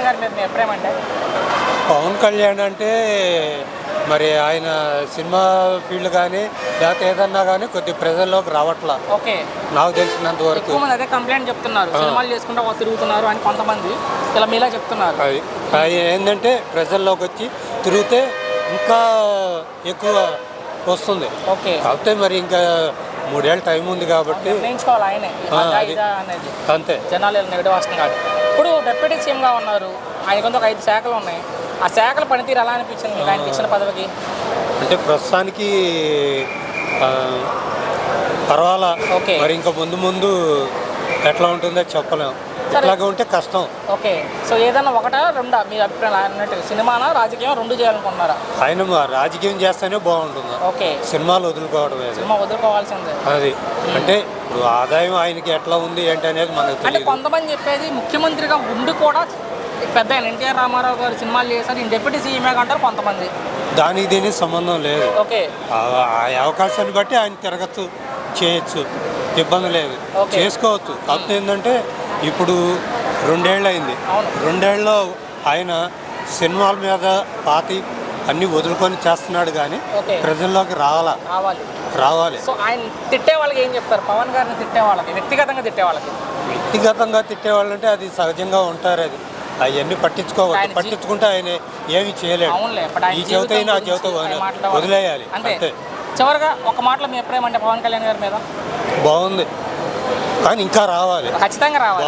గారి మీద మీ అభిప్రాయం అంటే? పవన్ కళ్యాణ్ అంటే మరి ఆయన సినిమా ఫీల్డ్ కానీ లేకపోతే ఏదన్నా కానీ కొద్దిగా ప్రజల్లోకి రావట్లా ఓకే. నాకు తెలిసినంత వరకు. ఎక్కువ మంది అదే కంప్లైంట్ చెప్తున్నారు, సినిమాలు చేసుకుంటూ తిరుగుతున్నారు అని కొంతమంది ఇలా మీలా చెప్తున్నారు. అది ఏంటంటే ప్రజల్లోకి వచ్చి తిరిగితే ఇంకా ఎక్కువ వస్తుంది. ఓకే. కాకపోతే మరి ఇంకా 3 ఏళ్ళ టైం ఉంది కాబట్టి నిర్ణయించుకోవాలి ఆయనే అనేది. అంతే. జనాలు నెగటివ్ వస్తుంది కాబట్టి. ఇప్పుడు డిప్యూటీ సీఎంగా ఉన్నారు, ఆయనకొంత ఒక 5 శాఖలు ఉన్నాయి. ఆ శాఖల పనితీరు ఎలా అనిపించింది మీకు ఆయనకి ఇచ్చిన పదవికి? అంటే ప్రస్తుతానికి పర్వాలా. ఓకే. మరి ఇంకా ముందు ఎట్లా ఉంటుందో చెప్పలేము. ఇట్లాగే ఉంటే కష్టం. ఓకే. సో ఏదన్నా ఒకటా రెండా మీ అభిప్రాయం అన్నట్టు, సినిమానా రాజకీయం 2 చేయాలనుకుంటున్నారా? ఆయన రాజకీయం చేస్తేనే బాగుంటుంది. ఓకే. సినిమాలు వదులుకోవడం సినిమా వదులుకోవాల్సిందే. అది అంటే ఇప్పుడు ఆదాయం ఆయనకి ఎట్లా ఉంది ఏంటి అనేది మనకు అంటే తెలియదు. కొంతమంది చెప్పేది ముఖ్యమంత్రిగా ఉండి కూడా పెద్ద ఎన్టీఆర్ రామారావు గారు సినిమాలు చేశారు, ఈయన డిప్యూటీ సీఎంఏ అంటారు కొంతమంది. దానికి దీనికి సంబంధం లేదు. ఓకే. ఆ అవకాశాన్ని బట్టి ఆయన తిరగచ్చు, చేయొచ్చు, ఇబ్బంది లేదు, చేసుకోవచ్చు. కాకపోతే ఏంటంటే ఇప్పుడు 2 ఏళ్ళు అయింది. 2 ఏళ్ళలో ఆయన సినిమాల మీద పాతి అన్నీ వదులుకొని చేస్తున్నాడు కానీ ప్రజల్లోకి రావాలి. సో ఆయన తిట్టే వాళ్ళకి ఏం చెప్తారు? పవన్ గారిని తిట్టే వాళ్ళకి, వ్యక్తిగతంగా తిట్టే వాళ్ళంటే అది సహజంగా ఉంటారు. అది అవన్నీ పట్టించుకోవాలి. పట్టించుకుంటే ఆయన ఏమి చేయలేడు. ఈ చెవితో ఆ చెవితో వదిలేయాలి అంతే. చివరిగా ఒక మాటలో మీ అభిప్రాయం అంటే పవన్ కళ్యాణ్ గారి మీద? బాగుంది కానీ ఇంకా రావాలి, ఖచ్చితంగా రావాలి.